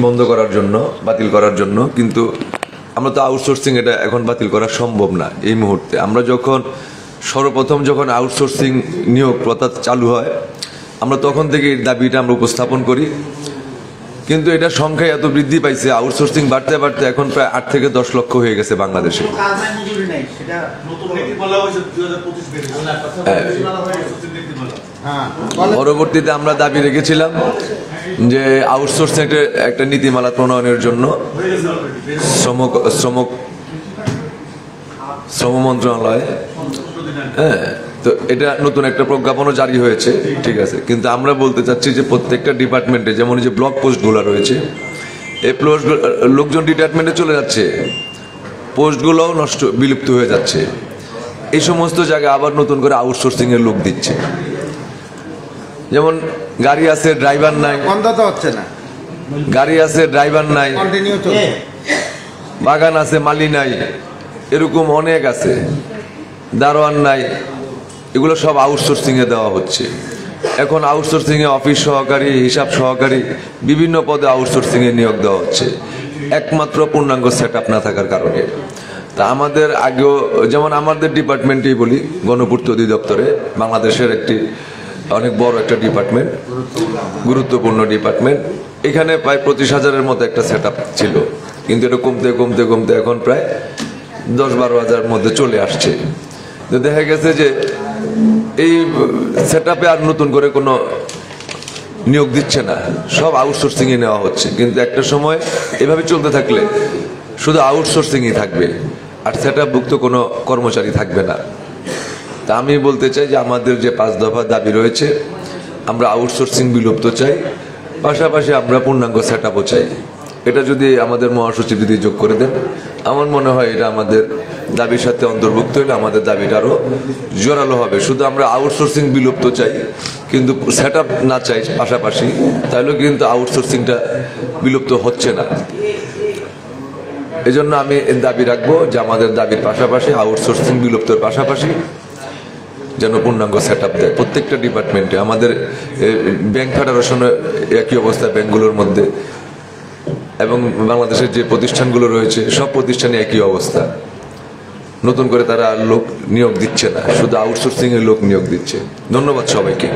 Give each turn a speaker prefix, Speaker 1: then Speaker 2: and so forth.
Speaker 1: বন্ধ করার জন্য বাতিল করার জন্য, কিন্তু আমরা তো আউটসোর্সিং এটা এখন বাতিল করা সম্ভব না এই মুহূর্তে। আমরা সর্বপ্রথম যখন আউটসোর্সিং নিয়োগ প্রথা চালু হয়, আমরা তখন থেকে এই দাবিটা আমরা উপস্থাপন করি, কিন্তু এটা সংখ্যায় এত বৃদ্ধি পাইছে, আউটসোর্সিং বাড়তে বাড়তে এখন প্রায় 8 থেকে 10 লক্ষ হয়ে গেছে বাংলাদেশে। পরবর্তীতে আমরা দাবি রেখেছিলাম যে আউটসোর্সিং একটা নীতিমালা প্রণয়নের জন্য শ্রম মন্ত্রণালয়, তো এটা নতুন একটা প্রজ্ঞাপনও জারি হয়েছে, ঠিক আছে। কিন্তু আমরা বলতে চাচ্ছি যে প্রত্যেকটা ডিপার্টমেন্টে, যেমন যে ব্লক পোস্টগুলো রয়েছে, এই লোকজন রিটায়ারমেন্টে চলে যাচ্ছে, পোস্টগুলোও বিলুপ্ত হয়ে যাচ্ছে। এই সমস্ত জায়গায় আবার নতুন করে আউটসোর্সিং এর লোক দিচ্ছে। যেমন গাড়ি আছে, ড্রাইভার নাই,
Speaker 2: হচ্ছে না,
Speaker 1: গাড়ি আছে, ড্রাইভার নাই, বাগান আছে, মালি নাই, এরকম অনেক আছে, দারোয়ান নাই, এগুলো সব আউটসোর্সিং এ দেওয়া হচ্ছে। এখন আউটসোর্সিং এ অফিস সহকারী, হিসাব সহকারী, বিভিন্ন পদে আউটসোর্সিং এ নিয়োগ দেওয়া হচ্ছে, একমাত্র পূর্ণাঙ্গ সেট আপ না থাকার কারণে। তা আমাদের আগেও, যেমন আমাদের ডিপার্টমেন্টেই বলি, গণপূর্ত অধিদপ্তরে, বাংলাদেশের একটি অনেক বড় একটা ডিপার্টমেন্ট, গুরুত্বপূর্ণ ডিপার্টমেন্ট, এখানে প্রায় 25,000-এর মতো একটা সেট আপ ছিল, কিন্তু এটা কমতে কমতে কমতে এখন প্রায় 10-12 হাজার মধ্যে চলে আসছে। তো দেখা গেছে যে এই সেট আপে আর নতুন করে কোনো নিয়োগ দিচ্ছে না, সব আউটসোর্সিং এ নেওয়া হচ্ছে। কিন্তু একটা সময় এভাবে চলতে থাকলে শুধু আউটসোর্সিংই থাকবে, আর সেট আপভুক্ত কোনো কর্মচারী থাকবে না। তা আমি বলতে চাই যে আমাদের যে 5 দফা দাবি রয়েছে, আমরা আউটসোর্সিং বিলুপ্ত চাই, পাশাপাশি আমরা পূর্ণাঙ্গ সেট আপও চাই। এটা যদি আমাদের মহাসচিব যদি যোগ করে দেন, আমার মনে হয় এটা আমাদের দাবির সাথে অন্তর্ভুক্ত হলে আমাদের দাবিটা আরো জোরালো হবে। শুধু আমরা আউটসোর্সিং বিলুপ্ত চাই কিন্তু সেট আপ না চাই পাশাপাশি, তাহলে কিন্তু আউটসোর্সিংটা বিলুপ্ত হচ্ছে না। এজন্য আমি দাবি রাখবো যে আমাদের দাবির পাশাপাশি আউটসোর্সিং বিলুপ্তর পাশাপাশি যেন পূর্ণাঙ্গ সেট আপ দেয় প্রত্যেকটা ডিপার্টমেন্টে। আমাদের ব্যাংক ফেডারেশনে একই অবস্থা, ব্যাংকগুলোর মধ্যে, এবং বাংলাদেশের যে প্রতিষ্ঠানগুলো রয়েছে সব প্রতিষ্ঠানে একই অবস্থা। নতুন করে তারা লোক নিয়োগ দিচ্ছে না, শুধু আউটসোর্সিং এর লোক নিয়োগ দিচ্ছে। ধন্যবাদ সবাইকে।